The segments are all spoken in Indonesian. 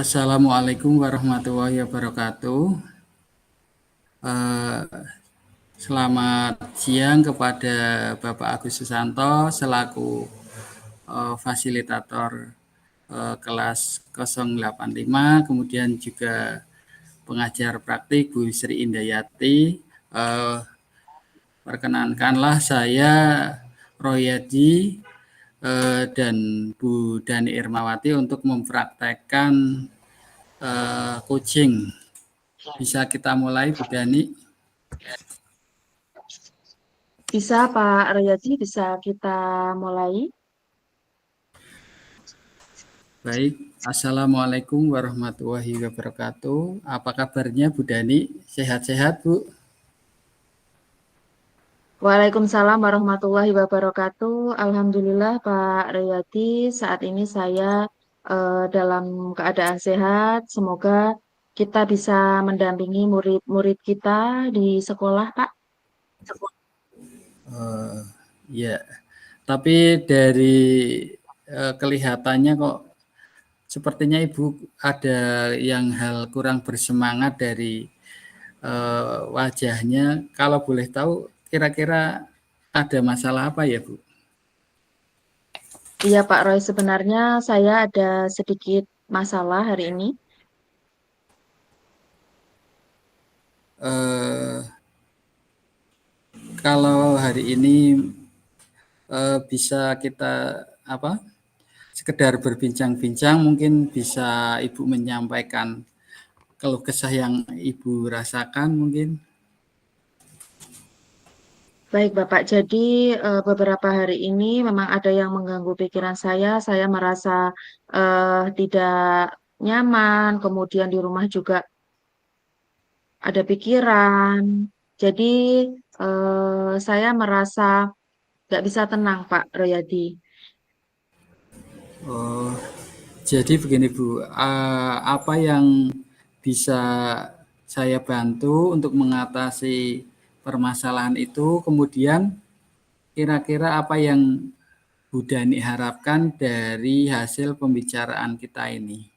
Assalamualaikum warahmatullahi wabarakatuh. Eh, Selamat siang kepada Bapak Agus Susanto selaku fasilitator kelas 085, kemudian juga pengajar praktik Bu Sri Indayati. Eh, Perkenankanlah saya Royadi dan Bu Dani Irmawati untuk mempraktekkan coaching. Bisa kita mulai, Bu Dani? Bisa Pak Rayadi, bisa kita mulai. Baik, Assalamualaikum warahmatullahi wabarakatuh. Apa kabarnya Bu Dani? Sehat-sehat, Bu? Waalaikumsalam warahmatullahi wabarakatuh. Alhamdulillah Pak Rayadi, saat ini saya dalam keadaan sehat. Semoga kita bisa mendampingi murid-murid kita di sekolah, Pak. Ya, tapi dari kelihatannya kok sepertinya Ibu ada yang hal kurang bersemangat dari wajahnya. Kalau boleh tahu, kira-kira ada masalah apa ya, Bu? Iya Pak Roy, sebenarnya saya ada sedikit masalah hari ini. Eh, Kalau hari ini bisa kita apa? Sekedar berbincang-bincang, mungkin bisa Ibu menyampaikan keluh kesah yang Ibu rasakan mungkin. Baik Bapak, jadi beberapa hari ini memang ada yang mengganggu pikiran saya. Saya merasa tidak nyaman, kemudian di rumah juga ada pikiran. Jadi saya merasa nggak bisa tenang Pak Royadi. Oh, jadi begini Bu, apa yang bisa saya bantu untuk mengatasi permasalahan itu, kemudian kira-kira apa yang Bu Dani harapkan dari hasil pembicaraan kita ini?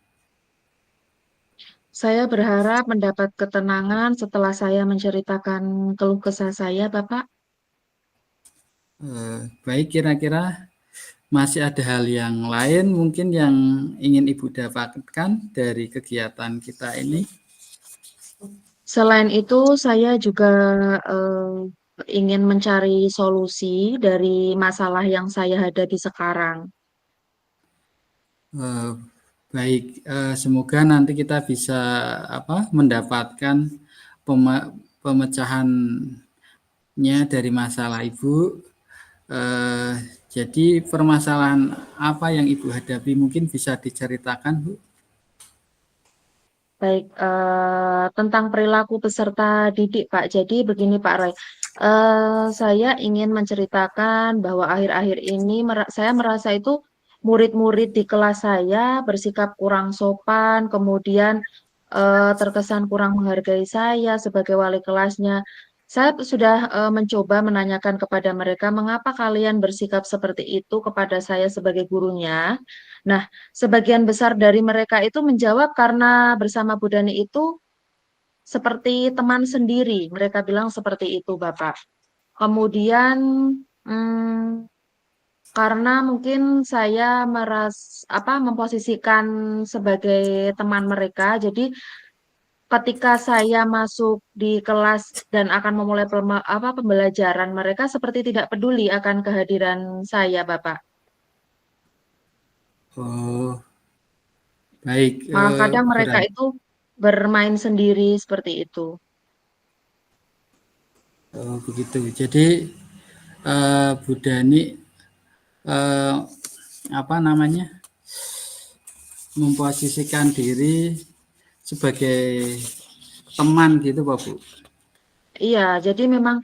Saya berharap mendapat ketenangan setelah saya menceritakan keluh kesah saya, Bapak. Baik, kira-kira masih ada hal yang lain mungkin yang ingin Ibu dapatkan dari kegiatan kita ini? Selain itu, saya juga ingin mencari solusi dari masalah yang saya hadapi sekarang. Eh, Baik, semoga nanti kita bisa mendapatkan pemecahannya dari masalah Ibu. Eh, jadi permasalahan apa yang Ibu hadapi mungkin bisa diceritakan, Bu? Baik, tentang perilaku peserta didik, Pak. Jadi begini, Pak Roy. Saya ingin menceritakan bahwa akhir-akhir ini saya merasa itu murid-murid di kelas saya bersikap kurang sopan, kemudian terkesan kurang menghargai saya sebagai wali kelasnya. Saya sudah mencoba menanyakan kepada mereka, mengapa kalian bersikap seperti itu kepada saya sebagai gurunya. Nah, sebagian besar dari mereka itu menjawab karena bersama Budani itu seperti teman sendiri. Mereka bilang seperti itu, Bapak. Kemudian hmm, karena mungkin saya memposisikan sebagai teman mereka, jadi ketika saya masuk di kelas dan akan memulai pembelajaran, mereka seperti tidak peduli akan kehadiran saya, Bapak. Oh, baik, Malah kadang mereka berarti itu bermain sendiri seperti itu. begitu. Jadi Bu Dani eh, apa namanya memposisikan diri sebagai teman gitu, Pak Bu. Iya, jadi memang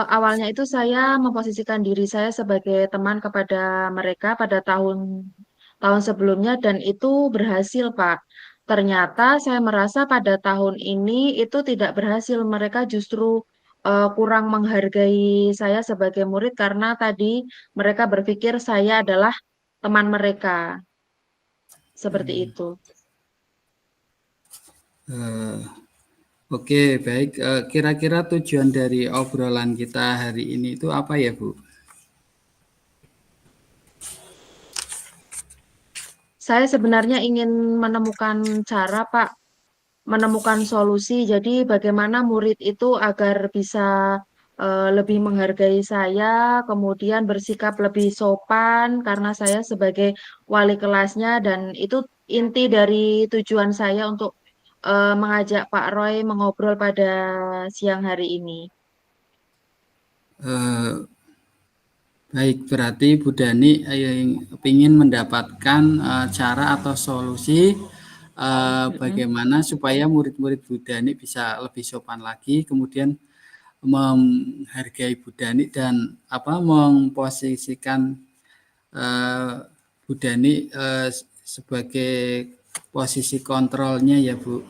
awalnya itu saya memposisikan diri saya sebagai teman kepada mereka pada tahun sebelumnya dan itu berhasil, Pak. Ternyata saya merasa pada tahun ini itu tidak berhasil. Mereka justru kurang menghargai saya sebagai murid karena tadi mereka berpikir saya adalah teman mereka. Seperti itu. Eh, Oke, baik. Kira-kira tujuan dari obrolan kita hari ini itu apa ya, Bu? Saya sebenarnya ingin menemukan cara, Pak, menemukan solusi. Jadi bagaimana murid itu agar bisa lebih menghargai saya, kemudian bersikap lebih sopan karena saya sebagai wali kelasnya dan itu inti dari tujuan saya untuk mengajak Pak Roy mengobrol pada siang hari ini. Eh, Baik, berarti Bu Dani ingin mendapatkan cara atau solusi Mm-mm. bagaimana supaya murid-murid Bu Dani bisa lebih sopan lagi, kemudian menghargai Bu Dani dan apa memposisikan Bu Dani sebagai posisi kontrolnya ya Bu.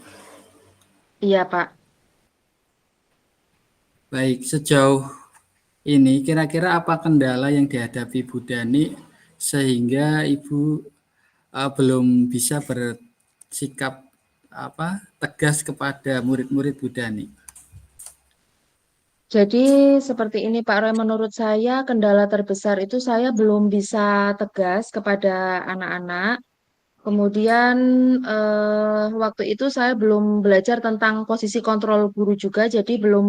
Iya, Pak. Baik, sejauh ini kira-kira apa kendala yang dihadapi Bu Dani sehingga Ibu belum bisa bersikap apa tegas kepada murid-murid Bu Dani? Jadi seperti ini Pak Roy, menurut saya kendala terbesar itu saya belum bisa tegas kepada anak-anak. Kemudian waktu itu saya belum belajar tentang posisi kontrol guru juga, jadi belum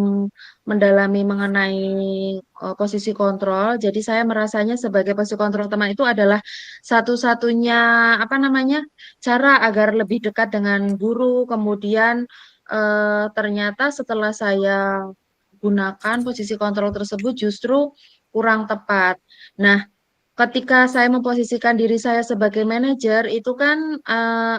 mendalami mengenai posisi kontrol. Jadi saya merasanya sebagai posisi kontrol teman itu adalah satu-satunya apa namanya cara agar lebih dekat dengan guru. Kemudian ternyata setelah saya gunakan posisi kontrol tersebut justru kurang tepat. Nah, ketika saya memposisikan diri saya sebagai manajer, itu kan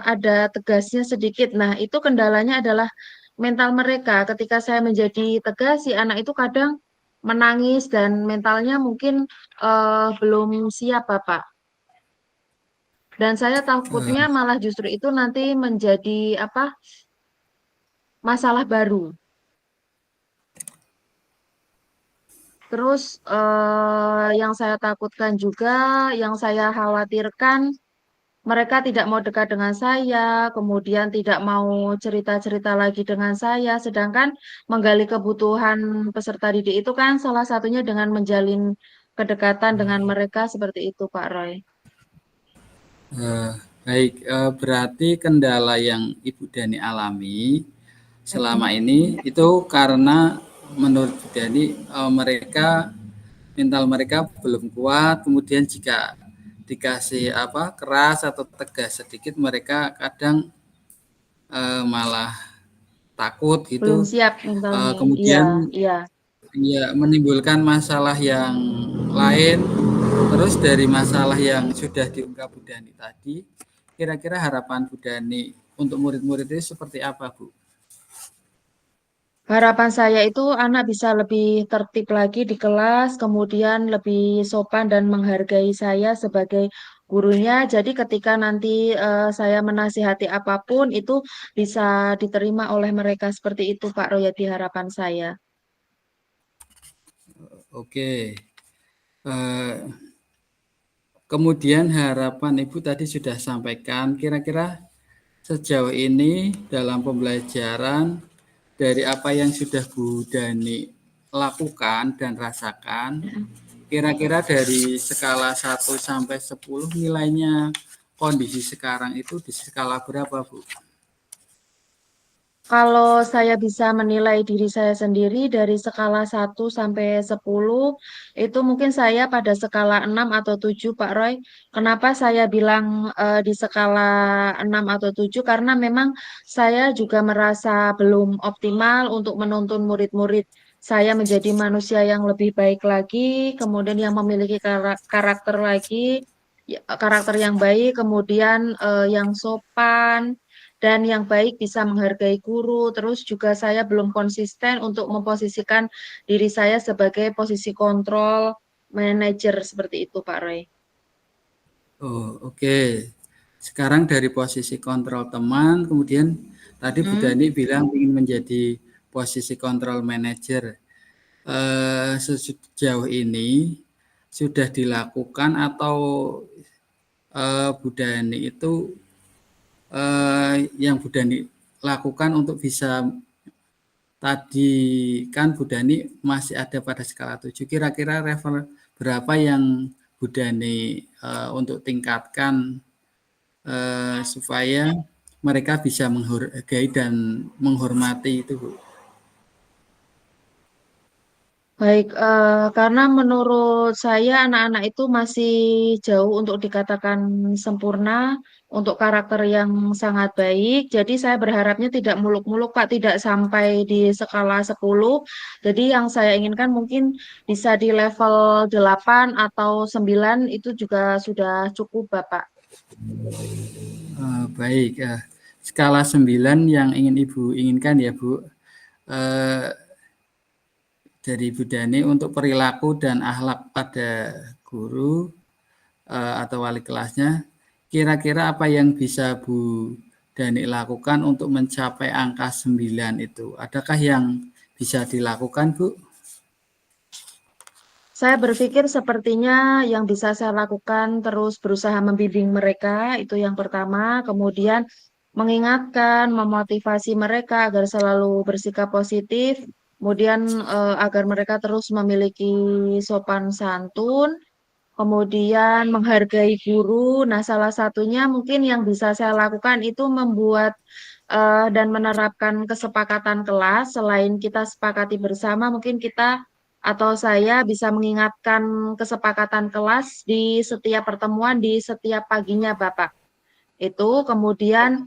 ada tegasnya sedikit. Nah, itu kendalanya adalah mental mereka. Ketika saya menjadi tegas, si anak itu kadang menangis dan mentalnya mungkin belum siap, Bapak. Dan saya takutnya Eh, malah justru itu nanti menjadi apa masalah baru. Terus yang saya takutkan juga, yang saya khawatirkan mereka tidak mau dekat dengan saya, kemudian tidak mau cerita-cerita lagi dengan saya, sedangkan menggali kebutuhan peserta didik itu kan salah satunya dengan menjalin kedekatan dengan mereka seperti itu, Pak Roy. eh, Baik, berarti kendala yang Ibu Dani alami selama Mm-mm. ini itu karena menurut Bu Dani mereka mental mereka belum kuat, kemudian jika dikasih apa keras atau tegas sedikit mereka kadang malah takut Belum gitu. siap mentalnya. Iya, Kemudian iya. ya menimbulkan masalah yang lain. Terus dari masalah yang sudah diungkap Bu Dani tadi, kira-kira harapan Bu Dani untuk murid-murid itu seperti apa, Bu? Harapan saya itu anak bisa lebih tertib lagi di kelas, kemudian lebih sopan dan menghargai saya sebagai gurunya. Jadi ketika nanti saya menasihati apapun itu bisa diterima oleh mereka seperti itu, Pak Royadi, harapan saya. Oke. Eh, Kemudian harapan Ibu tadi sudah sampaikan, kira-kira sejauh ini dalam pembelajaran dari apa yang sudah Bu Dani lakukan dan rasakan, kira-kira dari skala 1 sampai 10 nilainya kondisi sekarang itu di skala berapa, Bu? Kalau saya bisa menilai diri saya sendiri dari skala 1 sampai 10, itu mungkin saya pada skala 6 atau 7, Pak Roy. Kenapa saya bilang di skala 6 atau 7? Karena memang saya juga merasa belum optimal untuk menuntun murid-murid saya menjadi manusia yang lebih baik lagi, kemudian yang memiliki karakter lagi, karakter yang baik, kemudian yang sopan dan yang baik bisa menghargai guru. Terus juga saya belum konsisten untuk memposisikan diri saya sebagai posisi kontrol manajer seperti itu, Pak Roy. Oh, oke. Sekarang dari posisi kontrol teman, kemudian tadi Bu Hmm? Dani bilang ingin menjadi posisi kontrol manager. Sejauh ini sudah dilakukan atau Bu Dani itu yang Bu Dani lakukan untuk bisa tadi kan Bu Dani masih ada pada skala 7. Kira-kira level berapa yang Bu Dani untuk tingkatkan supaya mereka bisa menghargai dan menghormati itu, Bu? Baik, karena menurut saya anak-anak itu masih jauh untuk dikatakan sempurna, untuk karakter yang sangat baik. Jadi saya berharapnya tidak muluk-muluk, Pak, tidak sampai di skala 10. Jadi yang saya inginkan mungkin bisa di level 8 atau 9 itu juga sudah cukup, Bapak. Baik, skala 9 yang ingin Ibu inginkan ya, Bu. Eh, dari Bu Dani untuk perilaku dan akhlak pada guru atau wali kelasnya, kira-kira apa yang bisa Bu Dani lakukan untuk mencapai angka 9 itu? Adakah yang bisa dilakukan, Bu? Saya berpikir sepertinya yang bisa saya lakukan terus berusaha membimbing mereka, itu yang pertama. Kemudian mengingatkan, memotivasi mereka agar selalu bersikap positif. Kemudian agar mereka terus memiliki sopan santun. Kemudian menghargai guru. Nah, salah satunya mungkin yang bisa saya lakukan itu membuat dan menerapkan kesepakatan kelas. Selain kita sepakati bersama, mungkin kita atau saya bisa mengingatkan kesepakatan kelas di setiap pertemuan, di setiap paginya, Bapak. Itu kemudian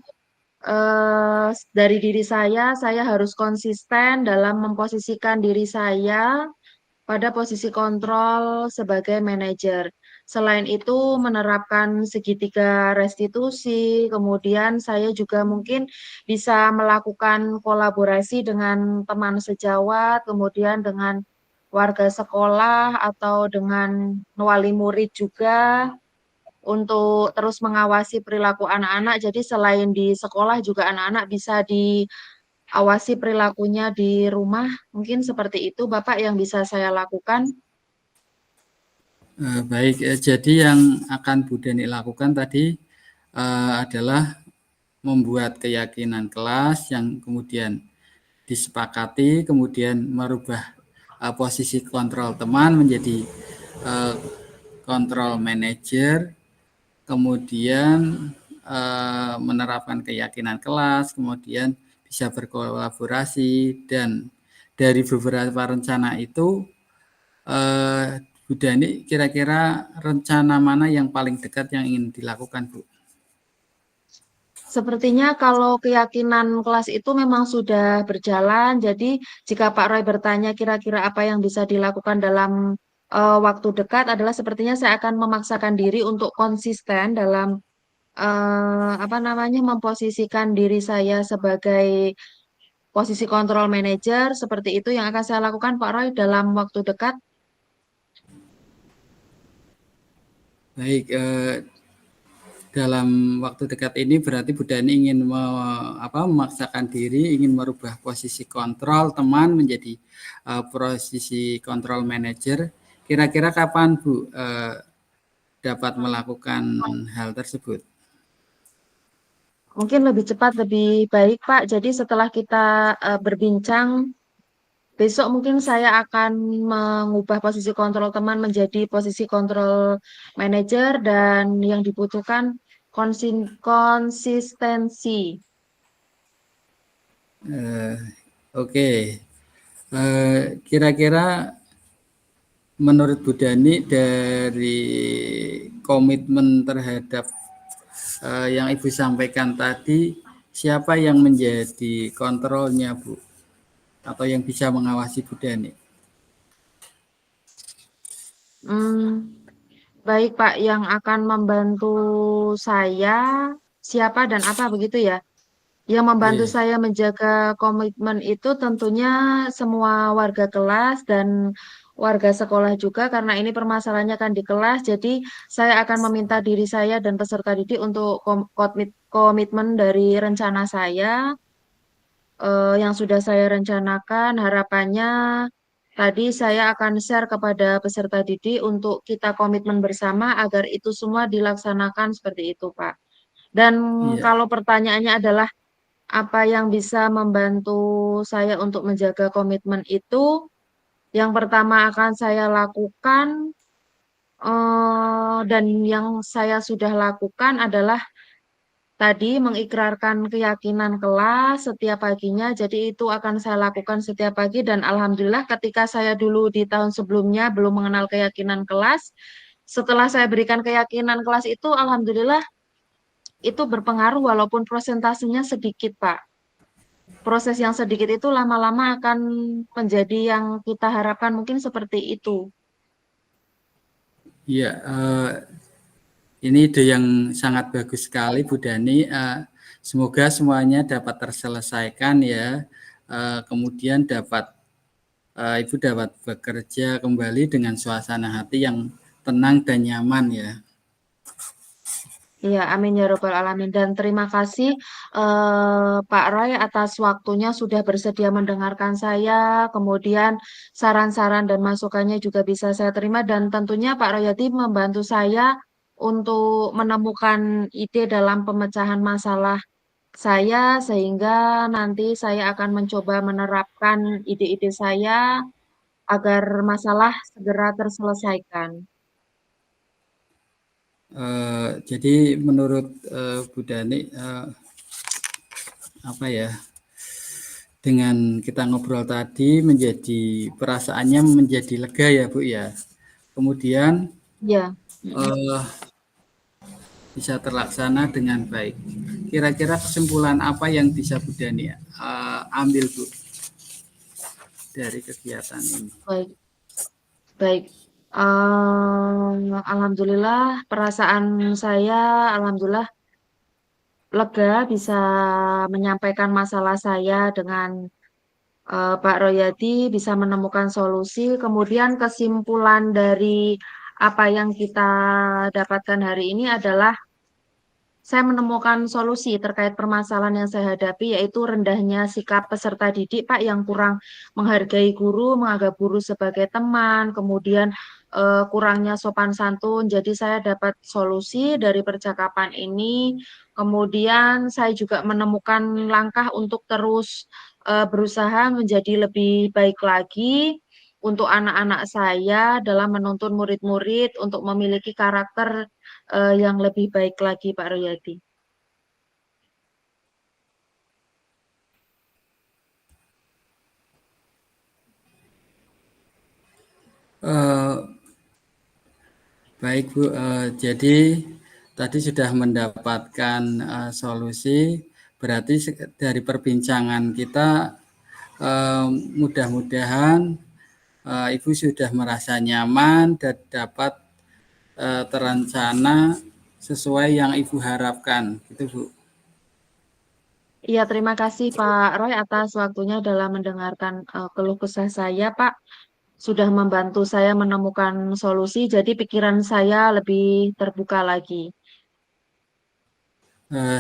dari diri saya harus konsisten dalam memposisikan diri saya pada posisi kontrol sebagai manajer. Selain itu, menerapkan segitiga restitusi, kemudian saya juga mungkin bisa melakukan kolaborasi dengan teman sejawat, kemudian dengan warga sekolah atau dengan wali murid juga untuk terus mengawasi perilaku anak-anak. Jadi selain di sekolah juga anak-anak bisa diawasi perilakunya di rumah. Mungkin seperti itu Bapak yang bisa saya lakukan. Baik, jadi yang akan Bu Dani lakukan tadi adalah membuat keyakinan kelas yang kemudian disepakati, kemudian merubah posisi kontrol teman menjadi uh, kontrol manajer, kemudian menerapkan keyakinan kelas, kemudian bisa berkolaborasi, dan dari beberapa rencana itu Bu Dani kira-kira rencana mana yang paling dekat yang ingin dilakukan, Bu? Sepertinya kalau keyakinan kelas itu memang sudah berjalan, jadi jika Pak Roy bertanya kira-kira apa yang bisa dilakukan dalam waktu dekat adalah sepertinya saya akan memaksakan diri untuk konsisten dalam apa namanya memposisikan diri saya sebagai posisi kontrol manajer seperti itu yang akan saya lakukan Pak Roy dalam waktu dekat. Baik, dalam waktu dekat ini berarti Bu Dani ingin memaksakan diri, ingin merubah posisi kontrol teman menjadi posisi kontrol manajer. Kira-kira kapan Bu dapat melakukan hal tersebut? Mungkin lebih cepat lebih baik Pak. Jadi setelah kita berbincang besok mungkin saya akan mengubah posisi kontrol teman menjadi posisi kontrol manajer dan yang dibutuhkan konsistensi. Eh, Oke, kira-kira menurut Bu Dani dari komitmen terhadap yang Ibu sampaikan tadi, siapa yang menjadi kontrolnya, Bu? Atau yang bisa mengawasi Bu Dani? Hmm, baik Pak, yang akan membantu saya siapa dan apa begitu ya? Yang membantu Iya, saya menjaga komitmen itu tentunya semua warga kelas dan warga sekolah juga karena ini permasalahannya kan di kelas. Jadi saya akan meminta diri saya dan peserta didik untuk komitmen dari rencana saya yang sudah saya rencanakan. Harapannya tadi saya akan share kepada peserta didik untuk kita komitmen bersama agar itu semua dilaksanakan seperti itu, Pak. Dan iya. kalau pertanyaannya adalah apa yang bisa membantu saya untuk menjaga komitmen itu, yang pertama akan saya lakukan dan yang saya sudah lakukan adalah tadi mengikrarkan keyakinan kelas setiap paginya. Jadi itu akan saya lakukan setiap pagi dan alhamdulillah ketika saya dulu di tahun sebelumnya belum mengenal keyakinan kelas, setelah saya berikan keyakinan kelas itu alhamdulillah itu berpengaruh walaupun prosentasenya sedikit, Pak. Proses yang sedikit itu lama-lama akan menjadi yang kita harapkan mungkin seperti itu. Ya, ini ide yang sangat bagus sekali Bu Dani. Semoga semuanya dapat terselesaikan ya. Kemudian Ibu dapat bekerja kembali dengan suasana hati yang tenang dan nyaman ya. Iya, amin ya robbal alamin. Dan terima kasih Pak Roy atas waktunya sudah bersedia mendengarkan saya. Kemudian saran-saran dan masukannya juga bisa saya terima. Dan tentunya Pak Royati membantu saya untuk menemukan ide dalam pemecahan masalah saya, sehingga nanti saya akan mencoba menerapkan ide-ide saya agar masalah segera terselesaikan. Jadi menurut Bu Dani, apa ya? Dengan kita ngobrol tadi perasaannya menjadi lega ya Bu ya. Kemudian Ya. eh, bisa terlaksana dengan baik. Kira-kira kesimpulan apa yang bisa Bu Dani ambil Bu dari kegiatan ini? Baik, baik. Alhamdulillah, perasaan saya, alhamdulillah lega bisa menyampaikan masalah saya dengan Pak Royadi, bisa menemukan solusi. Kemudian kesimpulan dari apa yang kita dapatkan hari ini adalah saya menemukan solusi terkait permasalahan yang saya hadapi, yaitu rendahnya sikap peserta didik, Pak, yang kurang menghargai guru, menganggap guru sebagai teman, kemudian kurangnya sopan santun. Jadi saya dapat solusi dari percakapan ini. Kemudian saya juga menemukan langkah untuk terus berusaha menjadi lebih baik lagi untuk anak-anak saya dalam menuntun murid-murid untuk memiliki karakter yang lebih baik lagi, Pak Royadi. Eh, Baik Bu, jadi tadi sudah mendapatkan solusi, berarti dari perbincangan kita mudah-mudahan Ibu sudah merasa nyaman dan dapat terencana sesuai yang Ibu harapkan, gitu Bu. Iya, terima kasih Pak Roy atas waktunya dalam mendengarkan keluh kesah saya, Pak. Sudah membantu saya menemukan solusi, jadi pikiran saya lebih terbuka lagi.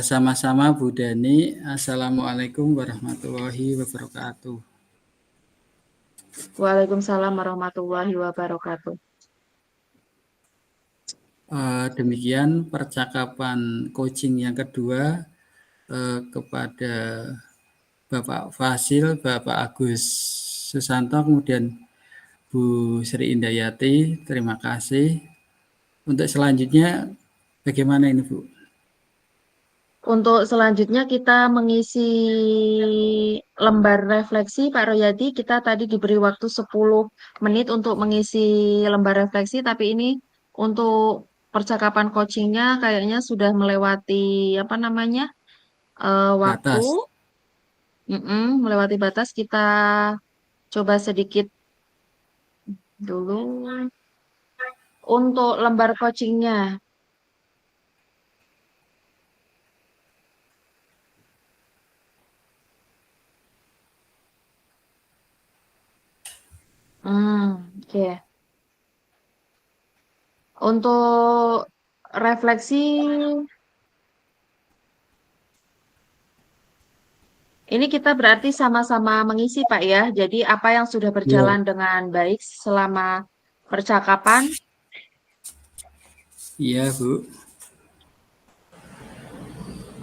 Sama-sama Bu Dani, Assalamualaikum warahmatullahi wabarakatuh. Waalaikumsalam warahmatullahi wabarakatuh. Demikian percakapan coaching yang kedua kepada Bapak Fasil, Bapak Agus Susanto, kemudian Bu Sri Indayati. Terima kasih. Untuk selanjutnya bagaimana ini Bu? Untuk selanjutnya kita mengisi lembar refleksi, Pak Royadi. Kita tadi diberi waktu 10 menit untuk mengisi lembar refleksi, tapi ini untuk percakapan coachingnya kayaknya sudah melewati apa namanya waktu, Batas. melewati batas. Kita coba sedikit dulu untuk lembar coachingnya. Oke. Untuk refleksi, ini kita berarti sama-sama mengisi, Pak ya. Jadi apa yang sudah Ya, berjalan dengan baik selama percakapan, iya Bu.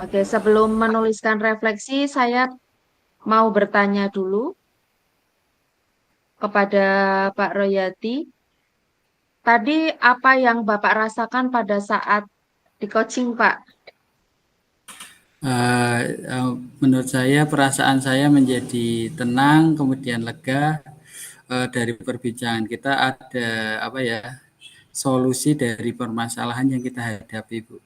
Oke, sebelum menuliskan refleksi, saya mau bertanya dulu kepada Pak Royati. Tadi apa yang Bapak rasakan pada saat di coaching, Pak? Eh, eh, Menurut saya perasaan saya menjadi tenang, kemudian lega. Dari perbincangan kita ada apa ya, solusi dari permasalahan yang kita hadapi, Bu.